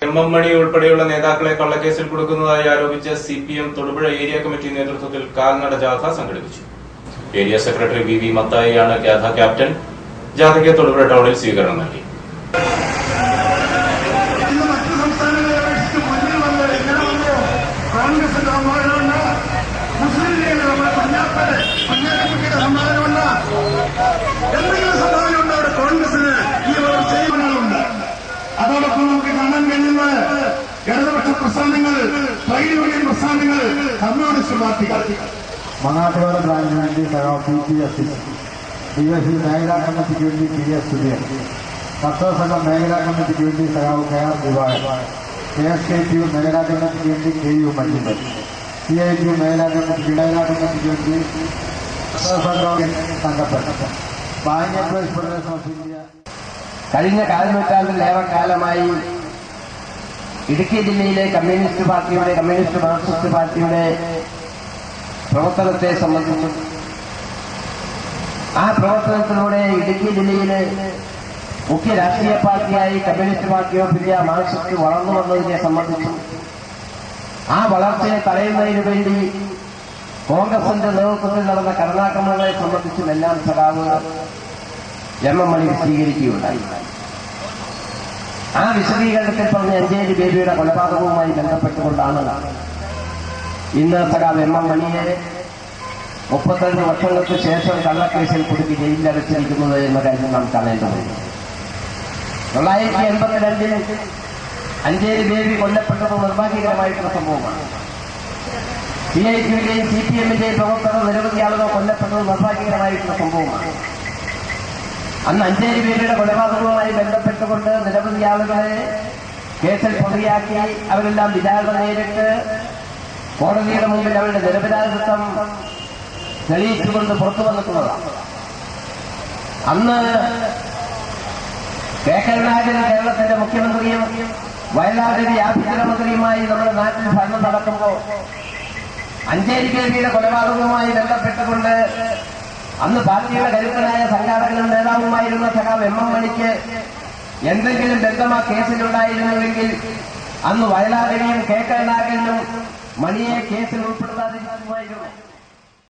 M മണി ഉൾപ്പെടെയുള്ള നേതാക്കളെ കള്ളക്കേസിൽ കൊടുക്കുന്നതായി ആരോപിച്ച് CPM തൊടുപുഴ ഏരിയ കമ്മിറ്റി നേതൃത്വത്തിൽ കാൽനട ജാഥ സംഘടിപ്പിച്ചു. ഏരിയ സെക്രട്ടറി VV മത്തായിയാണ് ജാഥ ക്യാപ്റ്റൻ. ജാഥയ്ക്ക് തൊടുപുഴ ടൗണിൽ സ്വീകരണം നൽകി. അതോടൊപ്പം നമുക്ക് കാണാൻ കഴിയുന്ന ഇടതുപക്ഷ പ്രസ്ഥാനങ്ങൾ, ട്രേഡ് യൂണിയൻ പ്രസ്ഥാനങ്ങൾ, കമ്മ്യൂണിസ്റ്റ് പാർട്ടികൾ. മങ്ങാട്ടുകാട് ബ്രാഞ്ചിന് വേണ്ടി PPSC, DSC മേഖലാ കമ്മിറ്റിക്ക് വേണ്ടി PS സുധീർ, കർഷക സംഘം മേഖലാ കമ്മിറ്റിക്ക് വേണ്ടി KR ദിവാകരൻ, KSKTU മേഖലാ കമ്മിറ്റിക്ക് വേണ്ടി KU മഞ്ജുമൻ, CITU മേഖലാ കമ്മിറ്റിക്ക് വേണ്ടി കർഷക സംഘം bank employees federation of India. കഴിഞ്ഞ കാലനൂറ്റാണ്ടിലേറെ കാലമായി ഇടുക്കി ജില്ലയിലെ കമ്മ്യൂണിസ്റ്റ് മാർക്സിസ്റ്റ് പാർട്ടിയുടെ പ്രവർത്തനത്തെ സംബന്ധിച്ചും ആ പ്രവർത്തനത്തിലൂടെ ഇടുക്കി ജില്ലയിലെ മുഖ്യ രാഷ്ട്രീയ പാർട്ടിയായി Communist Party of India Marxist വളർന്നു വന്നതിനെ സംബന്ധിച്ചും ആ വളർച്ചയെ തടയുന്നതിനു വേണ്ടി കോൺഗ്രസിന്റെ നേതൃത്വത്തിൽ നടന്ന കടന്നാക്രമണങ്ങളെ സംബന്ധിച്ചും എല്ലാം സഖാവ് എം മണി വിശദീകരിക്കുകയുണ്ടായി. ആ വിശദീകരണത്തിൽ പറഞ്ഞ അഞ്ചേരി ബേബിയുടെ കൊലപാതകവുമായി ബന്ധപ്പെട്ടുകൊണ്ടാണ് ഇന്ന് സഖാവ് എം മണിയെ 35 വർഷങ്ങൾക്ക് ശേഷം കള്ളക്കേസിൽ കുടുക്കി ജയിലിലടച്ചിരിക്കുന്നത് എന്ന കാര്യം നാം കാണേണ്ടതുണ്ട്. 1982 അഞ്ചേരി ബേബി കൊല്ലപ്പെട്ടത് നിർഭാഗ്യകരമായിട്ടുള്ള സംഭവമാണ്. CITUവിന്റെയും CPMന്റെയും പ്രവർത്തകർ നിരവധി ആളുകൾ കൊല്ലപ്പെട്ടത് നിർഭാഗ്യകരമായിട്ടുള്ള സംഭവമാണ്. അന്ന് അഞ്ചേരി ബേബിയുടെ കൊലപാതകവുമായി ബന്ധപ്പെട്ടുകൊണ്ട് നിരവധി ആളുകളെ കേസിൽ പ്രതിയാക്കി അവരെല്ലാം വിചാരണ നേരിട്ട് കോടതിയുടെ മുമ്പിൽ അവരുടെ നിരപരാധിത്വം തെളിയിച്ചുകൊണ്ട് പുറത്തു വന്നിട്ടുള്ളതാണ്. അന്ന് കരുണാകരൻ കേരളത്തിന്റെ മുഖ്യമന്ത്രിയും വയനാടിന്റെ ആഭ്യന്തരമന്ത്രിയുമായി നമ്മുടെ നാട്ടിൽ ഭരണം നടക്കുമ്പോൾ അഞ്ചേരി ബേബിയുടെ കൊലപാതകവുമായി ബന്ധപ്പെട്ടുകൊണ്ട് അന്ന് പാർട്ടിയുടെ കരുത്തനായ സംഘാടകനും നേതാവുമായിരുന്ന സഖാവ് എം മണിക്ക് എന്തെങ്കിലും ബന്ധം ആ കേസിലുണ്ടായിരുന്നുവെങ്കിൽ അന്ന് വയലാറിനെയും കരുണാകരനും മണിയെ കേസിൽ ഉൾപ്പെടുത്താതിരിക്കുമായിരുന്നു.